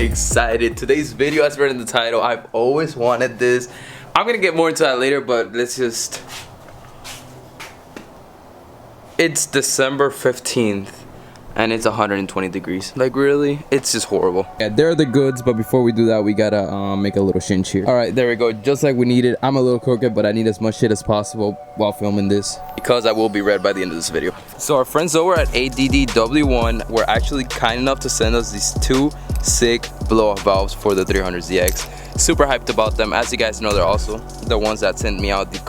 excited. Today's video, as read in the title, I've always wanted this. I'm gonna get more into that later, but let's just... It's December 15th. And it's 120 degrees. Like, really? It's just horrible. Yeah, they're the goods, but before we do that, we gotta make a little shinch here. All right, there we go. Just like we needed. I'm a little crooked, but I need as much shit as possible while filming this, because I will be red by the end of this video. So our friends over at ADDW1 were actually kind enough to send us these two sick blow-off valves for the 300ZX. Super hyped about them. As you guys know, they're also the ones that sent me out the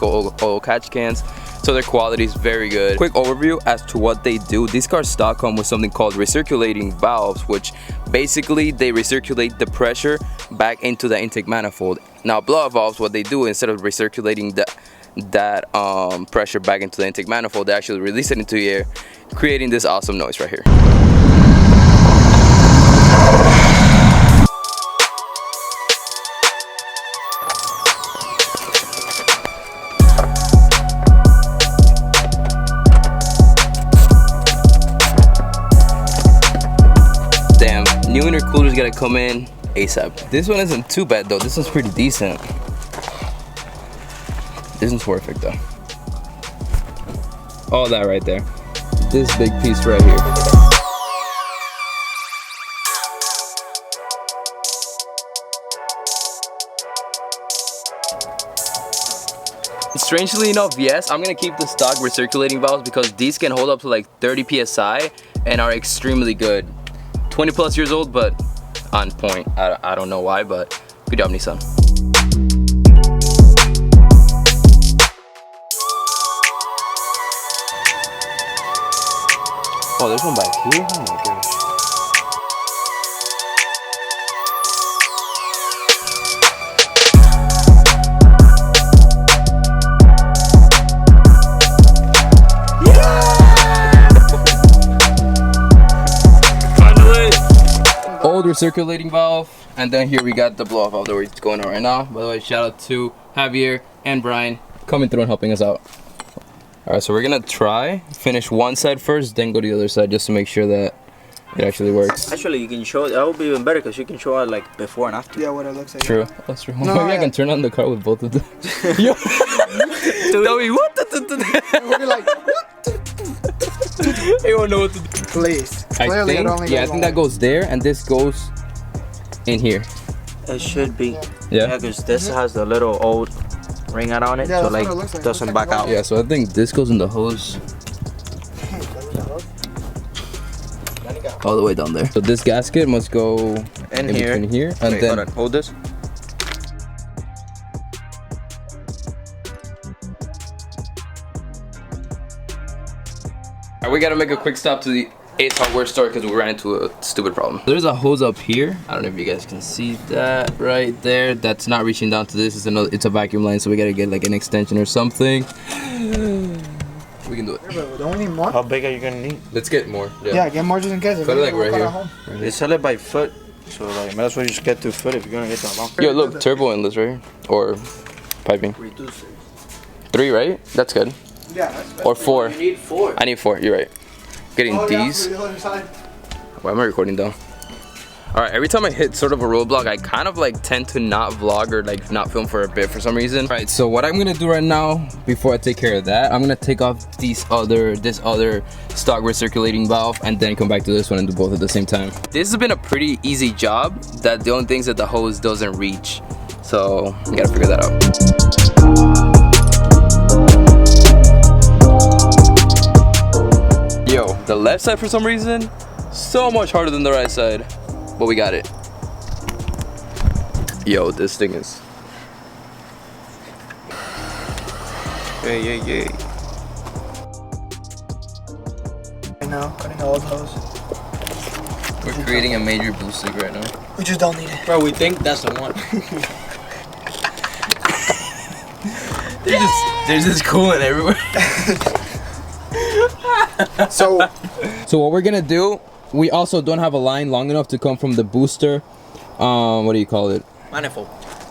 oil catch cans. So their quality is very good. Quick overview as to what they do. These cars stock come with something called recirculating valves, which basically they recirculate the pressure back into the intake manifold. Now blow-off valves, what they do, instead of recirculating that pressure back into the intake manifold, they actually release it into the air, creating this awesome noise right here. New intercooler's gotta come in ASAP. This one isn't too bad though. This one's pretty decent. This one's perfect though. All that right there. This big piece right here. Strangely enough, yes, I'm gonna keep the stock recirculating valves because these can hold up to like 30 psi and are extremely good. 20 plus years old, but on point. I don't know why, but good job, Nissan. Oh, there's one back here? Oh my gosh. Old recirculating valve, and then here we got the blow-off valve that we're going on right now. By the way, shout out to Javier and Brian coming through and helping us out. Alright, so we're gonna finish one side first, then go to the other side just to make sure that it actually works. Actually, you can show it. That would be even better because you can show it like before and after. Yeah, what it looks like. True. That's true. No, maybe I can turn on the car with both of them. Yo, tell me what? We're like, You don't know what to do. please. I think that goes there, and this goes in here. It should be. Yeah. Because this has the little old ring out on it, Yeah, so that's like, what it looks like. doesn't back out. Yeah, so I think this goes in the hose all the way down there. So this gasket must go in here. between here, and Wait, then hold on. Hold this. we gotta make a quick stop to the Ace Hardware store because we ran into a stupid problem. There's a hose up here. I don't know if you guys can see that right there. That's not reaching down to this. It's a vacuum line, so we gotta get like an extension or something. We can do it. Don't we need more? How big are you gonna need? Let's get more. Yeah, get more just in case. Put it like right here. They sell it by foot, so like might as well just get 2 foot if you're gonna get that long. Yo, look, turbo endless right here, or piping. 3, right? That's good. Yeah, that's Or 4. You need 4. I need 4. You're right. Getting these. Why am I recording though? Alright, every time I hit sort of a roadblock, I kind of like tend to not vlog or like not film for a bit for some reason. Alright, so what I'm gonna do right now, before I take care of that, I'm gonna take off this other stock recirculating valve and then come back to this one and do both at the same time. This has been a pretty easy job. That the only thing is that the hose doesn't reach. So, we gotta figure that out. Yo, the left side for some reason, so much harder than the right side, but we got it. Yo, this thing is... Yeah. I know, cutting the old hose. We're creating a major boost leak right now. We just don't need it. Bro, we think that's the one. There's this coolant everywhere. So what we're gonna do, we also don't have a line long enough to come from the booster. What do you call it? Manifold.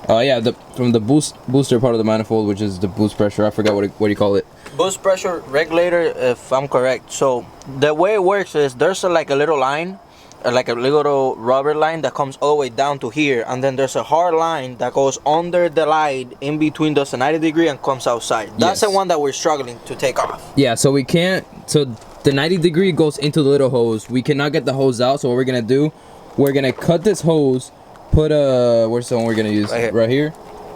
Yeah, from the booster part of the manifold, which is the boost pressure. I forgot what you call it. Boost pressure regulator, if I'm correct. So the way it works is there's like a little line like a little rubber line that comes all the way down to here, and then there's a hard line that goes under the light in between those 90 degree and comes outside. That's the one that we're struggling to take off. Yeah, so we can't. So the 90 degree goes into the little hose. We cannot get the hose out. So what we're gonna do, we're gonna cut this hose. Put where's the one we're gonna use? Right here.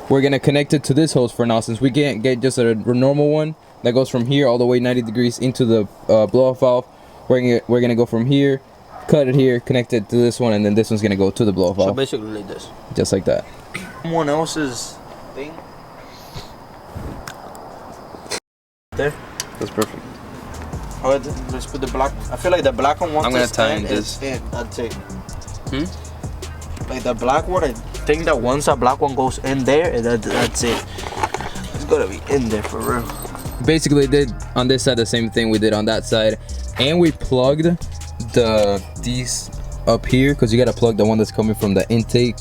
We're gonna connect it to this hose for now, since we can't get just a normal one that goes from here all the way 90 degrees into the blow-off valve. We're gonna go from here, cut it here, connect it to this one, and then this one's gonna go to the blow-off valve. So basically like this. Just like that. Someone else's thing. There. That's perfect. Oh, let's put the black. I feel like the black one. I'm gonna tie in this. That's it. Like the black one, I think that once a black one goes in there, that's it. It's gotta be in there for real. Basically did on this side the same thing we did on that side, and we plugged these up here, because you gotta plug the one that's coming from the intake.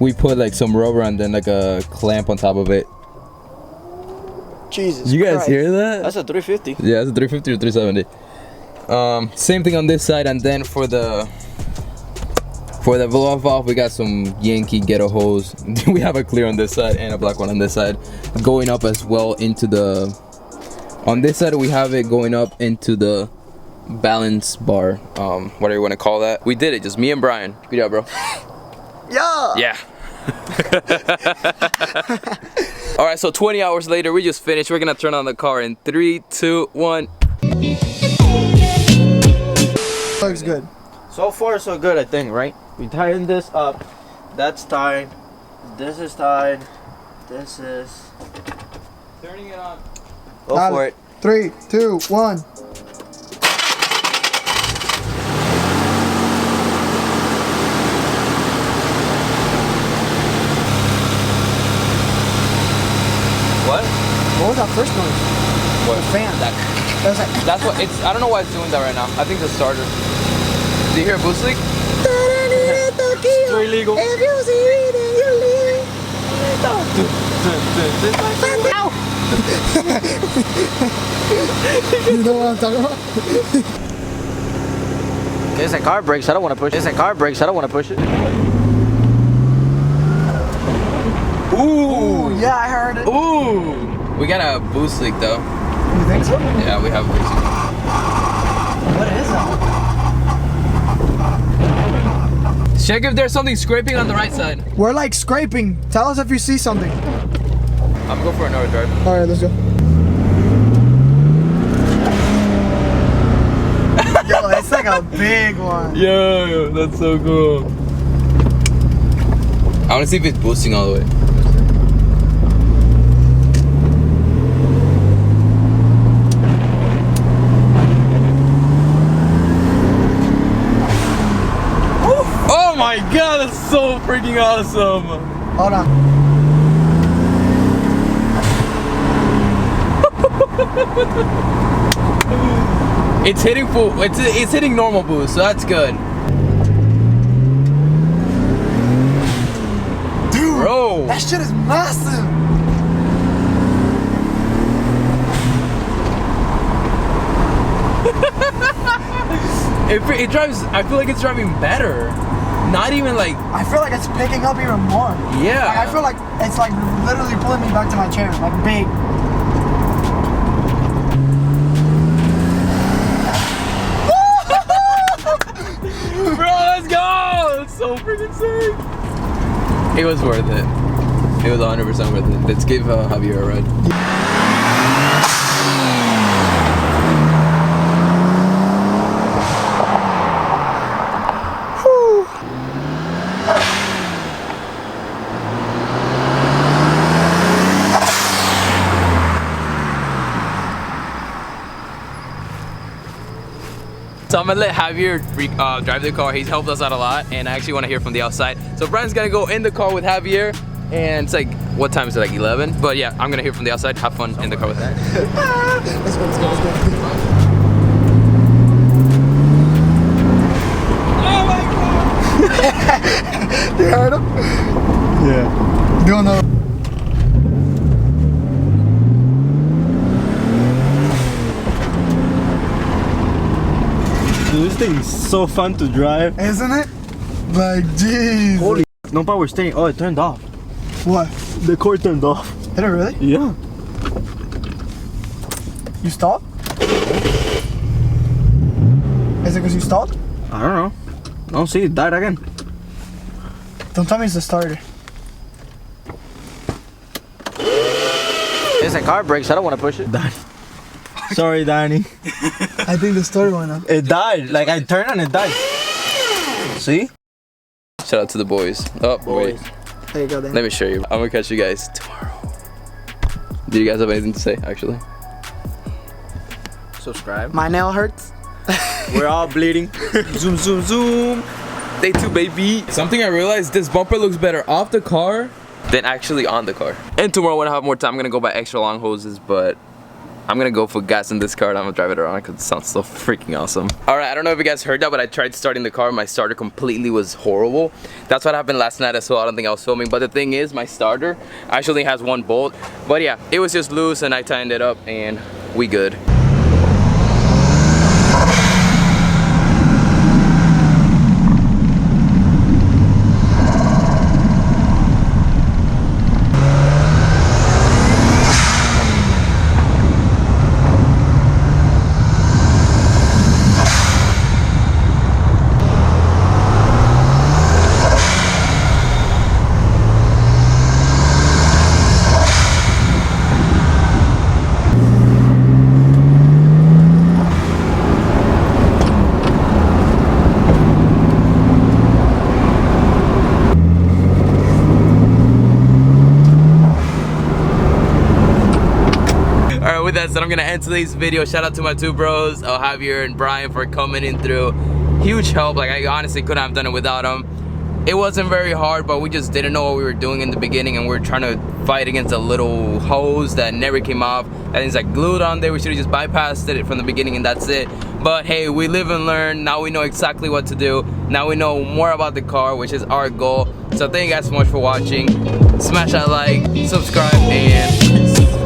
We put like some rubber and then like a clamp on top of it. Jesus You guys Christ. hear that? That's a 350. Yeah, it's a 350 or 370. Same thing on this side, and then for the blow-off valve, we got some Yankee ghetto hose. We have a clear on this side and a black one on this side, going up as well into the. On this side, we have it going up into the balance bar, whatever you want to call that. We did it, just me and Brian. Good job, bro. Yeah. Yeah. All right, so 20 hours later, we just finished. We're gonna turn on the car in 3, 2, 1. Looks good. So far, so good, I think, right? We tightened this up. That's tied. This is tied. This is. Turning it on. Go for it. 3, 2, 1. What? What was that first noise? What? The fan. That, That was like. that's what it's. I don't know why it's doing that right now. I think the starter. Do you hear a boost leak? It's illegal. If you see me, then you leave. You know what I'm talking about? It's a car brakes. I don't want to push it. It's a car brakes. I don't want to push it. Ooh. Yeah, I heard it. Ooh. We got a boost leak though. You think so? Yeah, we have a boost leak. What is that? Check if there's something scraping on the right side. We're like scraping. Tell us if you see something. I'm going for another drive. All right, let's go. Yo, it's like a big one. Yo, that's so cool. I want to see if it's boosting all the way. Oh my god, that's so freaking awesome. Hold on. It's hitting full. It's hitting normal boost, so that's good. Dude, Bro, that shit is massive. it drives. I feel like it's driving better. Not even like. I feel like it's picking up even more. Yeah. Like, I feel like it's like literally pulling me back to my chair, like big. Bro, let's go! It's so freaking sick. It was worth it. It was 100% worth it. Let's give Javier a ride. So I'm gonna let Javier drive the car. He's helped us out a lot, and I actually want to hear from the outside. So Brian's gonna go in the car with Javier, and it's like, what time is it? Like 11? But yeah, I'm gonna hear from the outside. Have fun in the car with that. Let's go, let's go, let's go. Oh my god! You heard him? Yeah. Do another. Dude, this thing so fun to drive. Isn't it? Like, jeez. Holy, no power steering. Oh, it turned off. What? The cord turned off. Did it really? Yeah. You stopped? Is it because you stopped? I don't know. Oh, see, it died again. Don't tell me it's the starter. It's a car brakes. I don't want to push it. Danny. Sorry, Danny. I think the starter went off. It died. Like, I turned and it died. See? Shout out to the boys. Oh, wait. There you go, then. Let me show you. I'm gonna catch you guys tomorrow. Do you guys have anything to say, actually? Subscribe. My nail hurts. We're all bleeding. Zoom, zoom, zoom. Day 2, baby. Something I realized, this bumper looks better off the car than actually on the car. And tomorrow when I have more time, I'm gonna go buy extra long hoses, but I'm gonna go for gas in this car and I'm gonna drive it around because it sounds so freaking awesome. Alright, I don't know if you guys heard that, but I tried starting the car. My starter completely was horrible. That's what happened last night as well. I don't think I was filming, but the thing is, my starter actually has 1 bolt. But yeah, it was just loose and I tightened it up and we good. With that said, I'm gonna end today's video. Shout out to my 2 bros, Javier and Brian, for coming in through. Huge help. Like, I honestly couldn't have done it without them. It wasn't very hard, but we just didn't know what we were doing in the beginning, and we were trying to fight against a little hose that never came off. That thing's like glued on there. We should have just bypassed it from the beginning and that's it. But hey, we live and learn. Now we know exactly what to do. Now we know more about the car, which is our goal. So thank you guys so much for watching. Smash that like, subscribe, and peace.